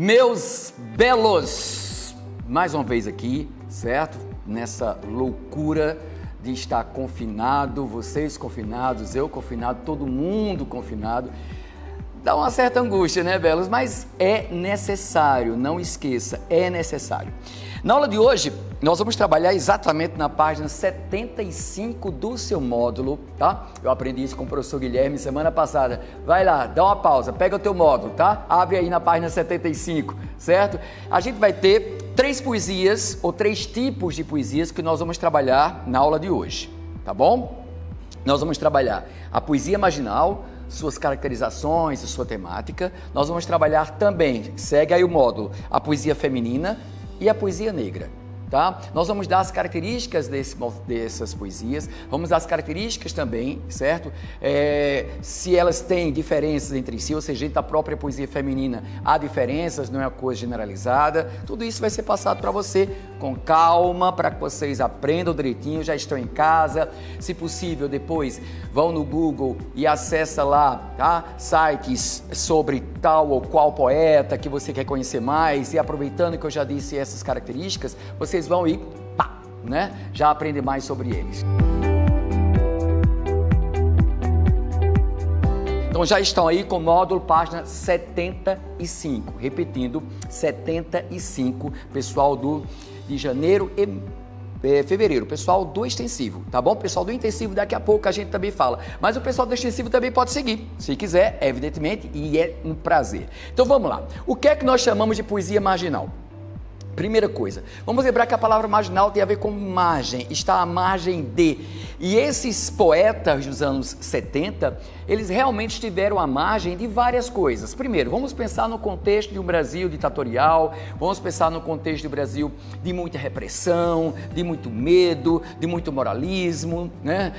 Meus belos, mais uma vez aqui, certo? Nessa loucura de estar confinado, vocês confinados, eu confinado, todo mundo confinado. Dá uma certa angústia, né, belos? Mas é necessário, não esqueça, é necessário. Na aula de hoje, nós vamos trabalhar exatamente na página 75 do seu módulo, tá? Eu aprendi isso com o professor Guilherme semana passada. Vai lá, dá uma pausa, pega o teu módulo, tá? Abre aí na página 75, certo? A gente vai ter 3 poesias, ou 3 tipos de poesias que nós vamos trabalhar na aula de hoje, tá bom? Nós vamos trabalhar a poesia marginal, suas caracterizações, sua temática. Nós vamos trabalhar também, segue aí o módulo, a poesia feminina e a poesia negra, tá? Nós vamos dar as características dessas poesias, vamos dar as características também, certo? Se elas têm diferenças entre si, ou seja, da própria poesia feminina há diferenças, não é uma coisa generalizada. Tudo isso vai ser passado para você com calma, para que vocês aprendam direitinho, já estão em casa. Se possível, depois vão no Google e acessa lá, tá? Sites sobre tal ou qual poeta que você quer conhecer mais, e aproveitando que eu já disse essas características, vocês vão ir, pá, né? Já aprender mais sobre eles. Então já estão aí com o módulo página 75, repetindo, 75, pessoal de janeiro e fevereiro, pessoal do extensivo, tá bom? Pessoal do intensivo, daqui a pouco a gente também fala, mas o pessoal do extensivo também pode seguir, se quiser, evidentemente, e é um prazer. Então vamos lá, o que é que nós chamamos de poesia marginal? Primeira coisa, vamos lembrar que a palavra marginal tem a ver com margem, está à margem de. E esses poetas dos anos 70, eles realmente estiveram à margem de várias coisas. Primeiro, vamos pensar no contexto de um Brasil ditatorial, vamos pensar no contexto do Brasil de muita repressão, de muito medo, de muito moralismo, né?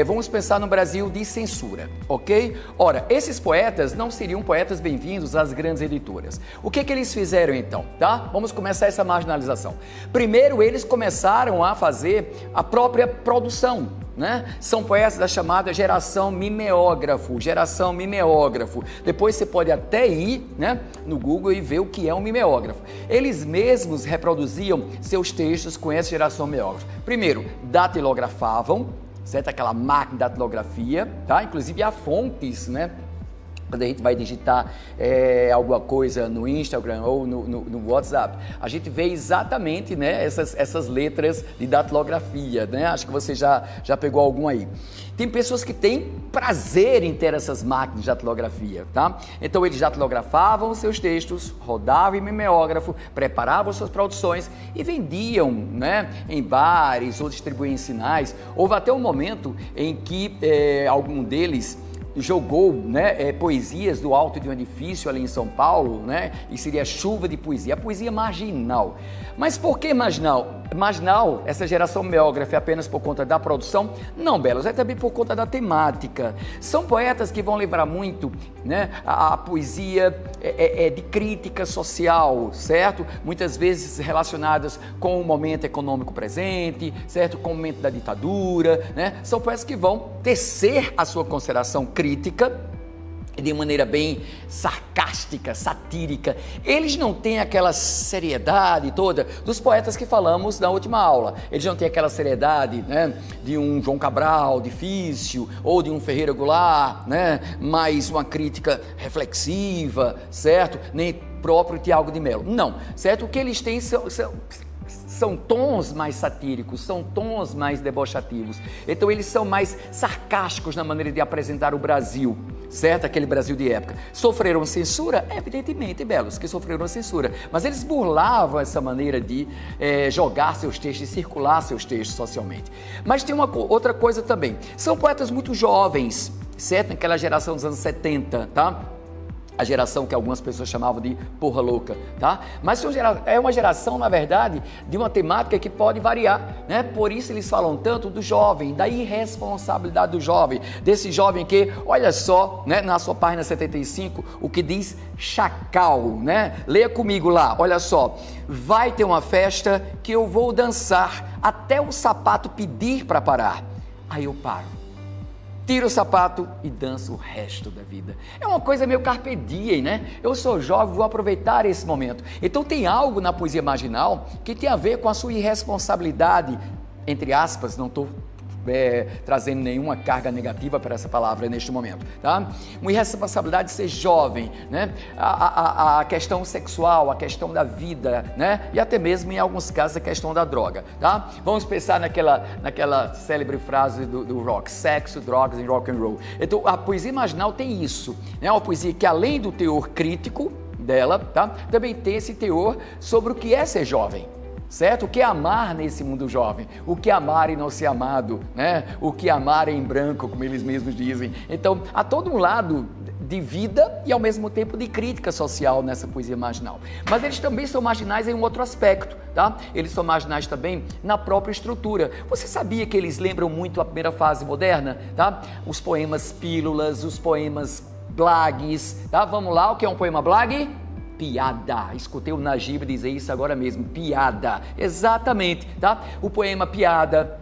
Vamos pensar no Brasil de censura, ok? Ora, esses poetas não seriam poetas bem-vindos às grandes editoras. O que eles fizeram então, tá? Vamos começar essa marginalização. Primeiro, eles começaram a fazer a própria produção, né? São poetas da chamada geração mimeógrafo, Depois você pode até ir, né, no Google e ver o que é um mimeógrafo. Eles mesmos reproduziam seus textos com essa geração mimeógrafo. Primeiro, datilografavam, certo? Aquela máquina de datilografia, tá? Inclusive há fontes, né? Quando a gente vai digitar alguma coisa no Instagram ou no WhatsApp, a gente vê exatamente, né, essas letras de datilografia, né? Acho que você já pegou algum aí. Tem pessoas que têm prazer em ter essas máquinas de datilografia, tá? Então eles datilografavam os seus textos, rodavam em mimeógrafo, preparavam suas produções e vendiam, né, em bares ou distribuíam em sinais. Houve até um momento em que algum deles jogou, né, poesias do alto de um edifício ali em São Paulo, né, e seria chuva de poesia, a poesia marginal. Mas por que marginal? Marginal, essa geração mimeógrafa é apenas por conta da produção? Não, belos, é também por conta da temática. São poetas que vão lembrar muito, né, a poesia de crítica social, certo? Muitas vezes relacionadas com o momento econômico presente, certo? Com o momento da ditadura, né? São poetas que vão tecer a sua consideração crítica de maneira bem sarcástica, satírica. Eles não têm aquela seriedade toda dos poetas que falamos na última aula. Eles não têm aquela seriedade, né, de um João Cabral difícil ou de um Ferreira Goulart, né, mais uma crítica reflexiva, certo? Nem próprio Tiago de Mello. Não, certo? O que eles têm são tons mais satíricos, são tons mais debochativos. Então eles são mais sarcásticos na maneira de apresentar o Brasil, certo? Aquele Brasil de época. Sofreram censura? Evidentemente, belos, que sofreram censura. Mas eles burlavam essa maneira de jogar seus textos e circular seus textos socialmente. Mas tem uma outra coisa também. São poetas muito jovens, certo? Naquela geração dos anos 70, tá? A geração que algumas pessoas chamavam de porra louca, tá? Mas é uma geração, na verdade, de uma temática que pode variar, né? Por isso eles falam tanto do jovem, da irresponsabilidade do jovem, desse jovem que, olha só, né, na sua página 75, o que diz chacal, né? Leia comigo lá, olha só. Vai ter uma festa que eu vou dançar até o sapato pedir para parar. Aí eu paro. tira o sapato e dança o resto da vida. É uma coisa meio carpe diem, né? Eu sou jovem, vou aproveitar esse momento. Então tem algo na poesia marginal que tem a ver com a sua irresponsabilidade, entre aspas, não estou trazendo nenhuma carga negativa para essa palavra neste momento, tá? Uma irresponsabilidade de ser jovem, né? A questão sexual, a questão da vida, né? E até mesmo em alguns casos a questão da droga, tá? Vamos pensar naquela célebre frase do rock: sexo, drogas e rock and roll. Então a poesia marginal tem isso, né? Uma poesia que, além do teor crítico dela, tá? Também tem esse teor sobre o que é ser jovem. Certo? O que é amar nesse mundo jovem? O que é amar e não ser amado, né? O que é amar em branco, como eles mesmos dizem. Então, há todo um lado de vida e ao mesmo tempo de crítica social nessa poesia marginal. Mas eles também são marginais em um outro aspecto, tá? Eles são marginais também na própria estrutura. Você sabia que eles lembram muito a primeira fase moderna, tá? Os poemas pílulas, os poemas blagues, tá? Vamos lá, o que é um poema blague? Piada. Escutei o Najib dizer isso agora mesmo, piada. Exatamente, tá? O poema piada,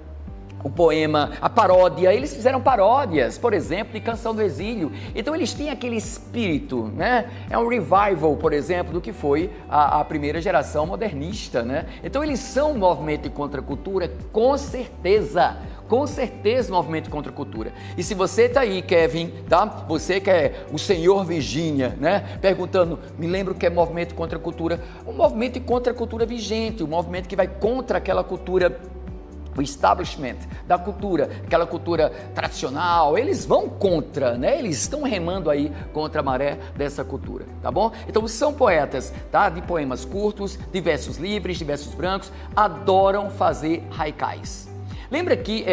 o poema, a paródia, eles fizeram paródias, por exemplo, de Canção do Exílio. Então eles têm aquele espírito, né? É um revival, por exemplo, do que foi a primeira geração modernista, né? Então eles são um movimento de contracultura, com certeza. Com certeza, movimento contra a cultura. E se você está aí, Kevin, tá? Você que é o senhor Virgínia, né? Perguntando, me lembro que é movimento contra a cultura. Um movimento contra a cultura vigente, um movimento que vai contra aquela cultura, o establishment da cultura, aquela cultura tradicional. Eles vão contra, né? Eles estão remando aí contra a maré dessa cultura, tá bom? Então são poetas, tá? De poemas curtos, de versos livres, de versos brancos, adoram fazer haikais. Lembra que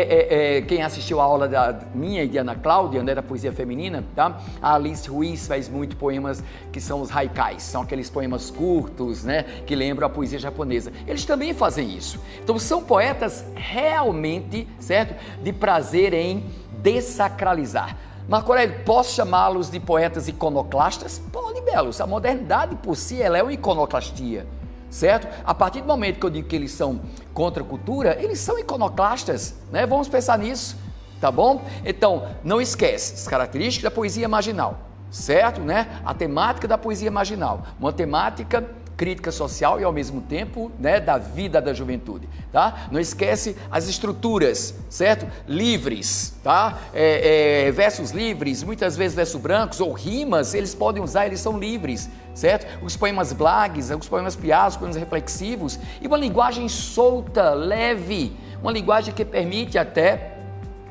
quem assistiu a aula da minha e de Ana Cláudia, né, da poesia feminina, tá? A Alice Ruiz faz muito poemas que são os haikais, são aqueles poemas curtos, né, que lembram a poesia japonesa. Eles também fazem isso. Então são poetas realmente, certo? De prazer em desacralizar. Marco Aurélio, posso chamá-los de poetas iconoclastas? Pode, belos. A modernidade por si, ela é uma iconoclastia. Certo? A partir do momento que eu digo que eles são contra a cultura, eles são iconoclastas, né? Vamos pensar nisso, tá bom? Então, não esquece as características da poesia marginal, certo? Né? A temática da poesia marginal, uma temática crítica social e ao mesmo tempo, né, da vida da juventude, tá? Não esquece as estruturas, certo? Livres, tá? Versos livres, muitas vezes versos brancos ou rimas, eles podem usar, eles são livres, certo? Os poemas blagues, os poemas piados, os poemas reflexivos e uma linguagem solta, leve, uma linguagem que permite até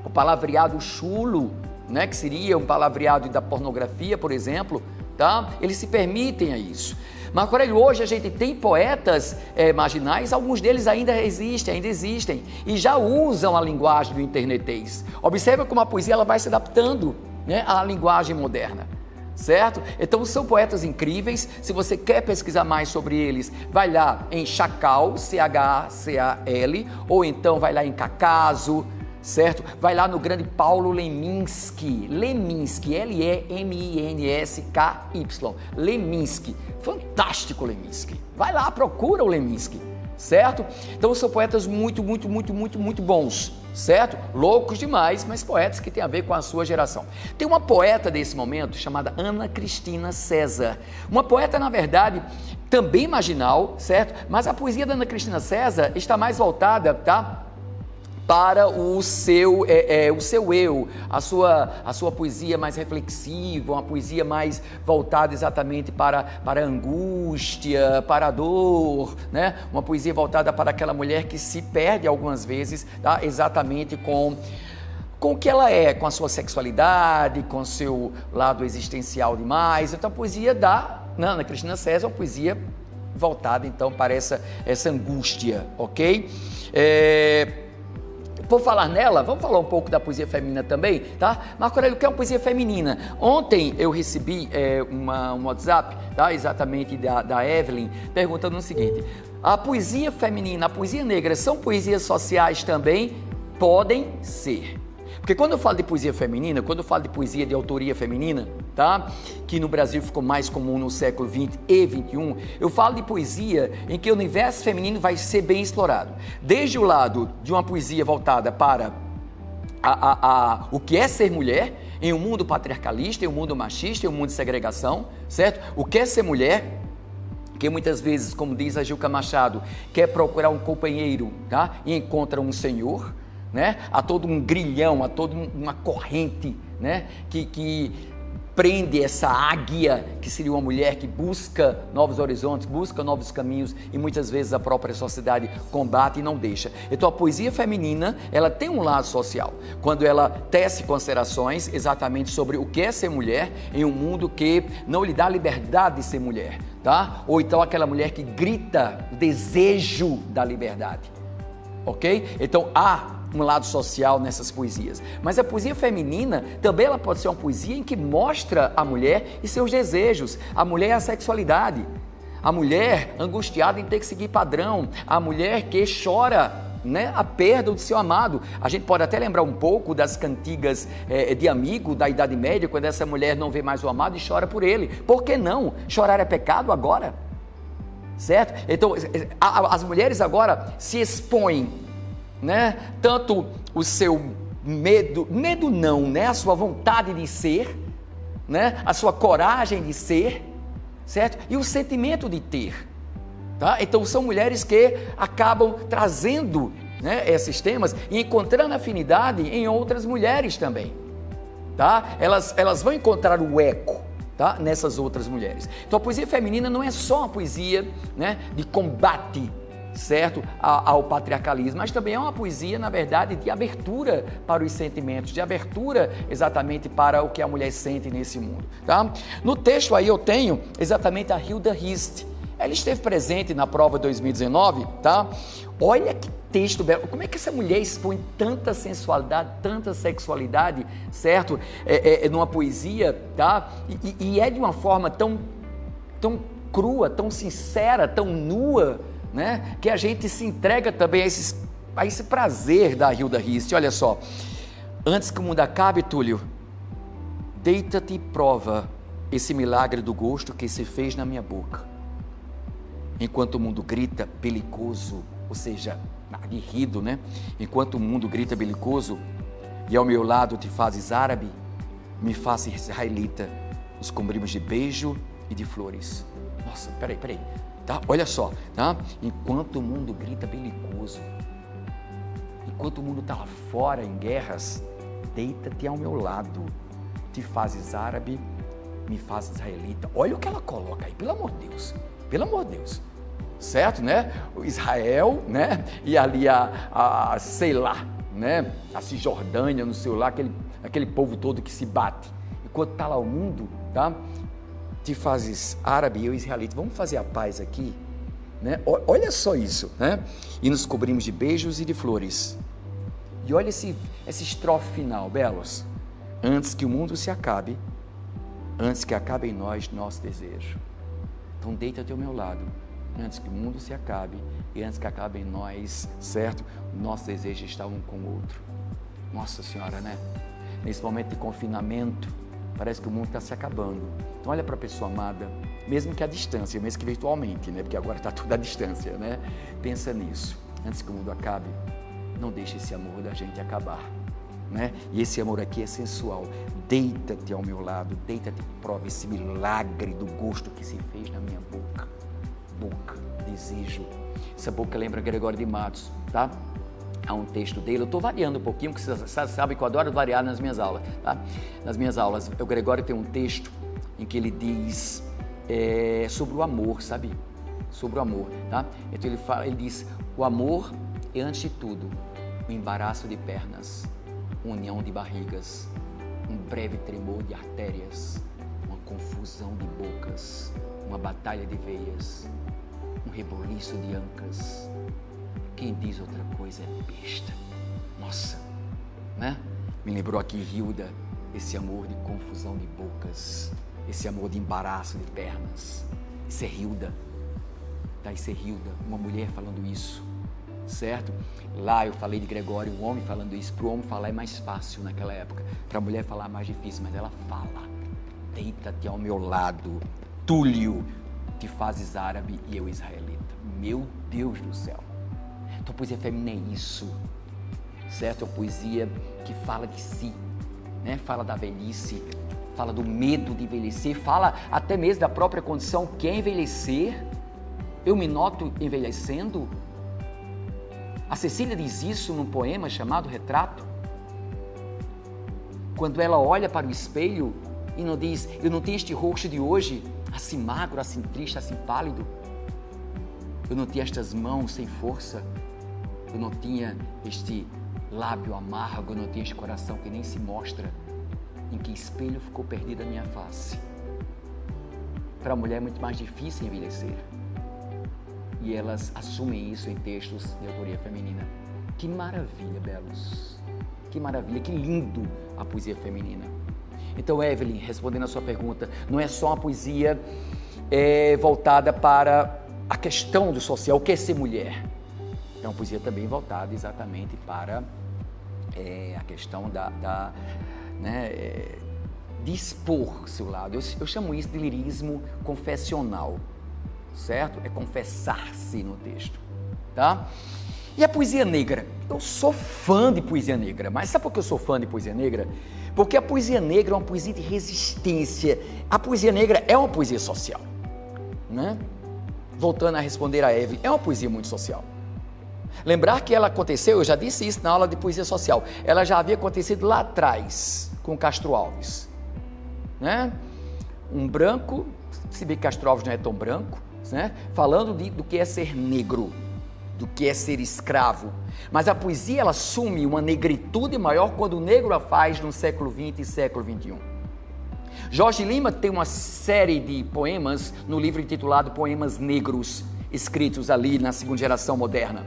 o palavreado chulo, né, que seria um palavreado da pornografia, por exemplo, tá? Eles se permitem a isso. Marco Aurélio, hoje a gente tem poetas marginais, alguns deles ainda existem e já usam a linguagem do internetês. Observa como a poesia ela vai se adaptando, né, à linguagem moderna. Certo? Então são poetas incríveis. Se você quer pesquisar mais sobre eles, vai lá em Chacal, C-H-A-C-A-L, ou então vai lá em Cacaso, certo? Vai lá no grande Paulo Leminski, L-E-M-I-N-S-K-Y, Leminski, fantástico Leminski. Vai lá, procura o Leminski, certo? Então são poetas muito bons, certo? Loucos demais, mas poetas que têm a ver com a sua geração. Tem uma poeta desse momento chamada Ana Cristina César, uma poeta, na verdade, também marginal, certo? Mas a poesia da Ana Cristina César está mais voltada, tá? Para o seu eu, a sua poesia mais reflexiva, uma poesia mais voltada exatamente para a angústia, para a dor, né? Uma poesia voltada para aquela mulher que se perde algumas vezes, tá? Exatamente com o que ela é, com a sua sexualidade, com o seu lado existencial demais. Então a poesia da Ana Cristina César é uma poesia voltada então para essa angústia, ok? Por falar nela, vamos falar um pouco da poesia feminina também, tá? Marco Aurélio, o que é uma poesia feminina? Ontem eu recebi um WhatsApp, tá? Exatamente da Evelyn, perguntando o seguinte: a poesia feminina, a poesia negra são poesias sociais também? Podem ser. Porque quando eu falo de poesia feminina, quando eu falo de poesia de autoria feminina, tá? Que no Brasil ficou mais comum no século XX e XXI, eu falo de poesia em que o universo feminino vai ser bem explorado. Desde o lado de uma poesia voltada para o que é ser mulher em um mundo patriarcalista, em um mundo machista, em um mundo de segregação, certo? O que é ser mulher, que muitas vezes, como diz a Gilca Machado, quer procurar um companheiro, tá? E encontra um senhor, né? Há todo um grilhão, há toda uma corrente, né? Que prende essa águia, que seria uma mulher que busca novos horizontes, busca novos caminhos, e muitas vezes a própria sociedade combate e não deixa. Então a poesia feminina, ela tem um lado social, quando ela tece considerações exatamente sobre o que é ser mulher em um mundo que não lhe dá liberdade de ser mulher, tá? Ou então aquela mulher que grita o desejo da liberdade, ok? Então há um lado social nessas poesias, mas a poesia feminina também ela pode ser uma poesia em que mostra a mulher e seus desejos, a mulher e a sexualidade, a mulher angustiada em ter que seguir padrão, a mulher que chora, né, a perda do seu amado. A gente pode até lembrar um pouco das cantigas de amigo da Idade Média, quando essa mulher não vê mais o amado e chora por ele. Por que não? Chorar é pecado agora? Certo? Então as mulheres agora se expõem, né? Tanto o seu medo não, né? A sua vontade de ser, né? A sua coragem de ser, certo? E o sentimento de ter, tá? Então são mulheres que acabam trazendo, né, esses temas e encontrando afinidade em outras mulheres também, tá? Elas vão encontrar o eco, tá, nessas outras mulheres. Então a poesia feminina não é só uma poesia, né, de combate, certo, ao patriarcalismo, mas também é uma poesia, na verdade, de abertura para os sentimentos, de abertura exatamente para o que a mulher sente nesse mundo, tá? No texto aí eu tenho exatamente a Hilda Hist. Ela esteve presente na prova 2019, tá? Olha que texto belo, como é que essa mulher expõe tanta sensualidade, tanta sexualidade, certo? Numa poesia, tá? E é de uma forma tão crua, tão sincera, tão nua, né? Que a gente se entrega também a esse prazer da Hilda Hist. Olha só, antes que o mundo acabe, Túlio, deita-te e prova esse milagre do gosto que se fez na minha boca. Enquanto o mundo grita belicoso, ou seja, aguerrido, né? Enquanto o mundo grita belicoso e ao meu lado te fazes árabe, me faças israelita, nos cobrimos de beijo e de flores. Nossa, peraí. Tá? Olha só, tá? Enquanto o mundo grita belicoso, enquanto o mundo está lá fora em guerras, deita-te ao meu lado, te fazes árabe, me fazes israelita. Olha o que ela coloca aí, pelo amor de Deus, certo, né? O Israel, né? E ali sei lá, né? A Cisjordânia, no seu lá, aquele povo todo que se bate. Enquanto está lá o mundo, tá? Te fazes árabe e eu israelita, vamos fazer a paz aqui, né? Olha só isso, né? E nos cobrimos de beijos e de flores. E olha essa estrofe final, belos. Antes que o mundo se acabe, antes que acabe em nós nosso desejo. Então deita-te ao meu lado, antes que o mundo se acabe e antes que acabe em nós, certo? Nosso desejo está um com o outro. Nossa Senhora, né? Nesse momento de confinamento, parece que o mundo está se acabando. Então olha para a pessoa amada, mesmo que à distância, mesmo que virtualmente, né? Porque agora está tudo à distância, né? Pensa nisso. Antes que o mundo acabe, não deixe esse amor da gente acabar, né? E esse amor aqui é sensual. Deita-te ao meu lado, deita-te e prova esse milagre do gosto que se fez na minha boca. Boca, desejo. Essa boca lembra Gregório de Matos, tá? Há um texto dele, eu estou variando um pouquinho, porque vocês sabem que eu adoro variar nas minhas aulas, tá? Nas minhas aulas, o Gregório tem um texto em que ele diz sobre o amor, sabe? Sobre o amor, tá? Então ele diz, o amor é antes de tudo um embaraço de pernas, união de barrigas, um breve tremor de artérias, uma confusão de bocas, uma batalha de veias, um reboliço de ancas. Quem diz outra coisa é besta. Nossa, né? Me lembrou aqui Hilda, esse amor de confusão de bocas, esse amor de embaraço de pernas. Isso é Hilda, tá? Isso é Hilda, uma mulher falando isso, certo? Lá eu falei de Gregório, um homem falando isso. Para o homem falar é mais fácil naquela época, para a mulher falar é mais difícil, mas ela fala. Deita-te ao meu lado, Túlio, te fazes árabe e eu israelita. Meu Deus do céu. Então, poesia feminina é isso. certo? É uma poesia que fala de si, né? Fala da velhice, fala do medo de envelhecer, fala até mesmo da própria condição que é envelhecer. Eu me noto envelhecendo. A Cecília diz isso num poema chamado Retrato. Quando ela olha para o espelho e não diz, eu não tenho este rosto de hoje, assim magro, assim triste, assim pálido. Eu não tinha estas mãos sem força. Eu não tinha este lábio amargo, eu não tinha este coração que nem se mostra. Em que espelho ficou perdida a minha face? Para a mulher é muito mais difícil envelhecer. E elas assumem isso em textos de autoria feminina. Que maravilha, belos! Que maravilha, que lindo a poesia feminina. Então, Evelyn, respondendo a sua pergunta, não é só uma poesia voltada para a questão do social, o que é ser mulher. É uma poesia também voltada exatamente para a questão de expor seu lado. Eu chamo isso de lirismo confessional, certo? É confessar-se no texto, tá? E a poesia negra? Eu sou fã de poesia negra, mas sabe por que eu sou fã de poesia negra? Porque a poesia negra é uma poesia de resistência. A poesia negra é uma poesia social, né? Voltando a responder a Evelyn, é uma poesia muito social. Lembrar que ela aconteceu, eu já disse isso na aula de poesia social, ela já havia acontecido lá atrás, com Castro Alves, né? Um branco, se bem que Castro Alves não é tão branco, né? Falando do que é ser negro, do que é ser escravo. Mas a poesia, ela assume uma negritude maior quando o negro a faz no século XX e século XXI. Jorge Lima tem uma série de poemas no livro intitulado Poemas Negros, escritos ali na segunda geração moderna.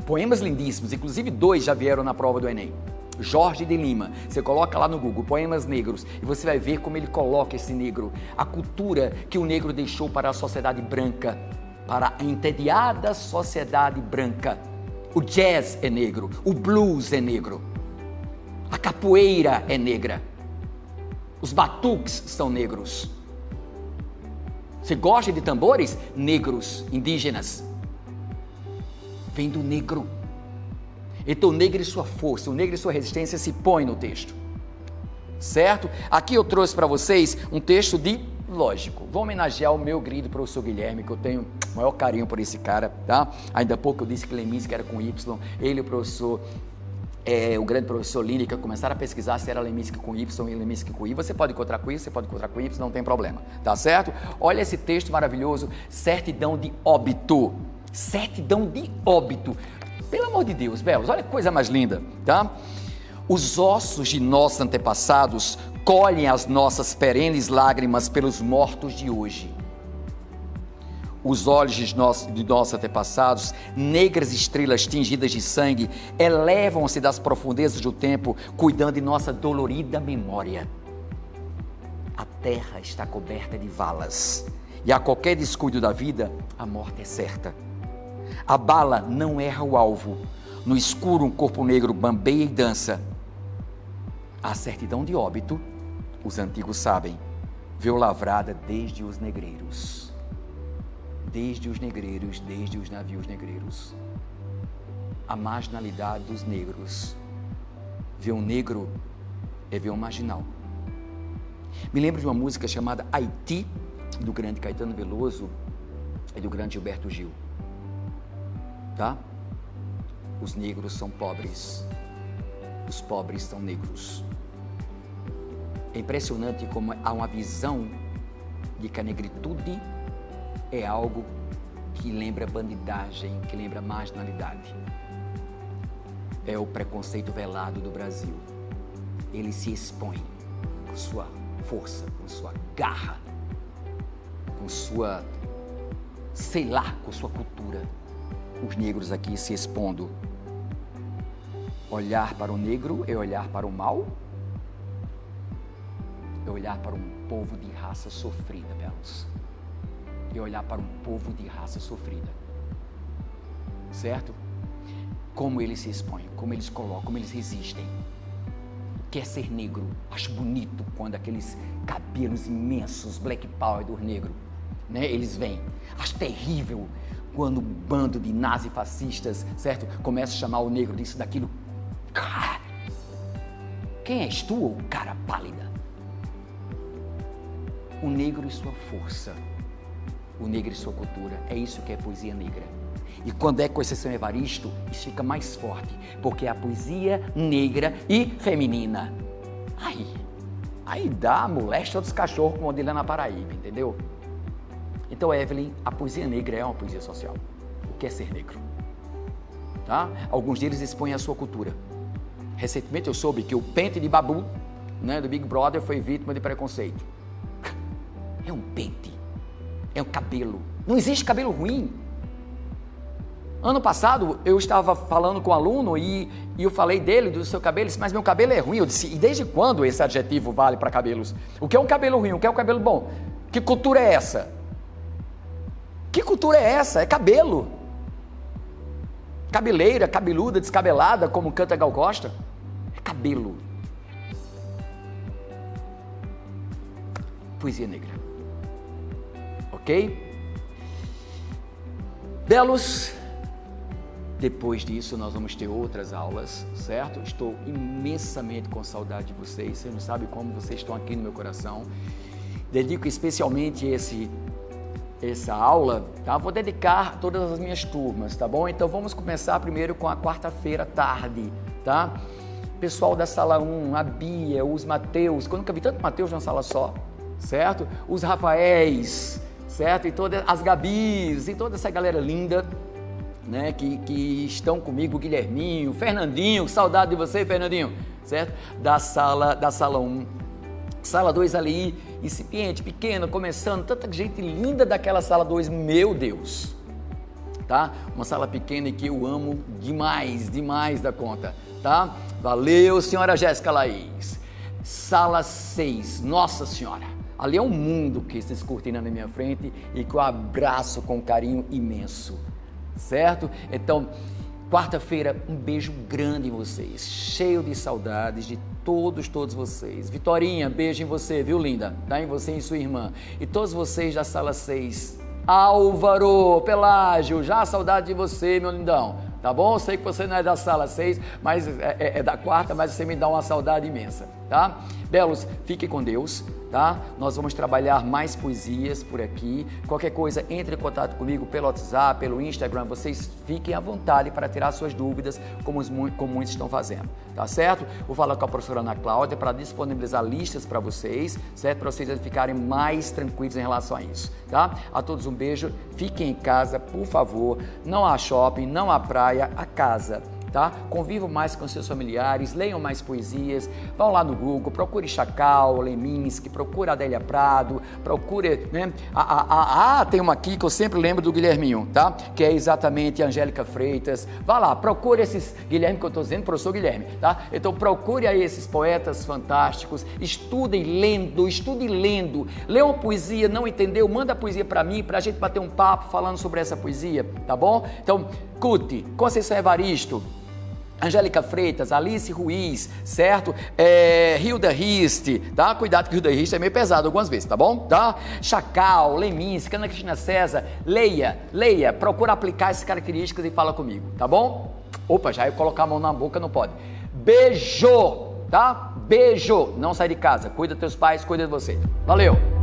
Poemas lindíssimos, inclusive 2 já vieram na prova do Enem. Jorge de Lima, você coloca lá no Google, Poemas Negros, e você vai ver como ele coloca esse negro, a cultura que o negro deixou para a sociedade branca, para a entediada sociedade branca. O jazz é negro, o blues é negro, a capoeira é negra, os batuques são negros. Você gosta de tambores? Negros, indígenas. Vem do negro. Então o negro e sua força, o negro e sua resistência se põe no texto, certo? Aqui eu trouxe para vocês um texto lógico, vou homenagear o meu querido professor Guilherme, que eu tenho o maior carinho por esse cara, tá? Ainda há pouco eu disse que Leminski era com Y, ele e o professor, o grande professor Lineker, começaram a pesquisar se era Leminski com Y e Leminski com I. Você pode encontrar com isso, você pode encontrar com Y, não tem problema, tá certo? Olha esse texto maravilhoso, certidão de óbito. Certidão de óbito. Pelo amor de Deus, belos, olha que coisa mais linda, tá? Os ossos de nossos antepassados colhem as nossas perenes lágrimas pelos mortos de hoje. Os olhos de nossos antepassados, negras estrelas tingidas de sangue, elevam-se das profundezas do tempo, cuidando de nossa dolorida memória. A terra está coberta de valas, e a qualquer descuido da vida, a morte é certa. A bala não erra o alvo. No escuro um corpo negro bambeia e dança. A certidão de óbito, os antigos sabem, veio lavrada desde os negreiros. Desde os negreiros, desde os navios negreiros. A marginalidade dos negros. Ver um negro é ver um marginal. Me lembro de uma música chamada Haiti, do grande Caetano Veloso e do grande Gilberto Gil. Tá? Os negros são pobres, os pobres são negros. É impressionante como há uma visão de que a negritude é algo que lembra bandidagem, que lembra marginalidade. É o preconceito velado do Brasil. Ele se expõe com sua força, com sua garra, com sua, sei lá, com sua cultura. Os negros aqui se expondo. Olhar para o negro é olhar para o mal? É olhar para um povo de raça sofrida, belos. É olhar para um povo de raça sofrida. Certo? Como eles se expõem, como eles colocam, como eles resistem. Quer ser negro? Acho bonito quando aqueles cabelos imensos, black power do negro, né? Eles vêm. Acho terrível quando um bando de nazifascistas, certo? Começa a chamar o negro disso, daquilo. Quem és tu, cara pálida? O negro e sua força, o negro e sua cultura, é isso que é poesia negra. E quando é Conceição Evaristo, isso fica mais forte, porque é a poesia negra e feminina. Aí dá molesta dos cachorros, como diz lá na Paraíba, entendeu? Então, Evelyn, a poesia negra é uma poesia social. O que é ser negro? Tá? Alguns deles expõem a sua cultura. Recentemente eu soube que o pente de Babu, né, do Big Brother, foi vítima de preconceito. É um pente, é um cabelo. Não existe cabelo ruim. Ano passado eu estava falando com um aluno e eu falei dele, do seu cabelo, ele disse, mas meu cabelo é ruim. Eu disse, e desde quando esse adjetivo vale para cabelos? O que é um cabelo ruim? O que é um cabelo bom? Que cultura é essa? Que cultura é essa? É cabelo. Cabeleira, cabeluda, descabelada, como canta Gal Costa. É cabelo. Poesia negra. Ok? Belos, depois disso nós vamos ter outras aulas, certo? Estou imensamente com saudade de vocês. Vocês não sabem como vocês estão aqui no meu coração. Dedico especialmente essa aula, tá? Vou dedicar todas as minhas turmas, tá bom? Então vamos começar primeiro com a quarta-feira à tarde, tá? Pessoal da sala 1, a Bia, os Mateus, que eu nunca vi tanto Mateus numa sala só, certo? Os Rafaéis, certo? E todas as Gabis, e toda essa galera linda, né? Que estão comigo, Guilherminho, Fernandinho, saudade de você, Fernandinho, certo? Da sala 1. Sala 2 ali, incipiente, pequena, começando, tanta gente linda daquela sala 2, meu Deus, tá? Uma sala pequena e que eu amo demais, demais da conta, tá? Valeu, senhora Jéssica Laís. Sala 6, nossa senhora, ali é um mundo que se descortina na minha frente e que eu abraço com um carinho imenso, certo? Então, quarta-feira, um beijo grande em vocês, cheio de saudades de todos vocês. Vitorinha, beijo em você, viu, linda? Tá em você e em sua irmã. E todos vocês da sala 6. Álvaro, Pelágio, já saudade de você, meu lindão. Tá bom? Eu sei que você não é da sala 6, mas é da quarta, mas você me dá uma saudade imensa, tá? Belos, fiquem com Deus, tá? Nós vamos trabalhar mais poesias por aqui. Qualquer coisa, entre em contato comigo pelo WhatsApp, pelo Instagram. Vocês fiquem à vontade para tirar suas dúvidas, como muitos estão fazendo, tá certo? Vou falar com a professora Ana Cláudia para disponibilizar listas para vocês, certo? Para vocês ficarem mais tranquilos em relação a isso, tá? A todos um beijo, fiquem em casa, por favor. Não há shopping, não há praia, há casa. Tá? Convivam mais com seus familiares, leiam mais poesias, vão lá no Google, procure Chacal, Leminski, procure Adélia Prado, procure, né? Tem uma aqui que eu sempre lembro do Guilherminho, tá? Que é exatamente a Angélica Freitas. Vá lá, procure esses, Guilherme que eu estou dizendo, professor Guilherme, tá? Então procure aí esses poetas fantásticos, estude lendo, leia uma poesia, não entendeu? Manda a poesia para mim, para a gente bater um papo falando sobre essa poesia, tá bom? Então, Cuti, Conceição Evaristo, Angélica Freitas, Alice Ruiz, certo? Hilda Riste, tá? Cuidado que Hilda Riste é meio pesado algumas vezes, tá bom? Tá? Chacal, Leminski, Ana Cristina César, leia, procura aplicar essas características e fala comigo, tá bom? Opa, já eu colocar a mão na boca não pode. Beijo, tá? Beijo, não sai de casa, cuida dos teus pais, cuida de você. Valeu!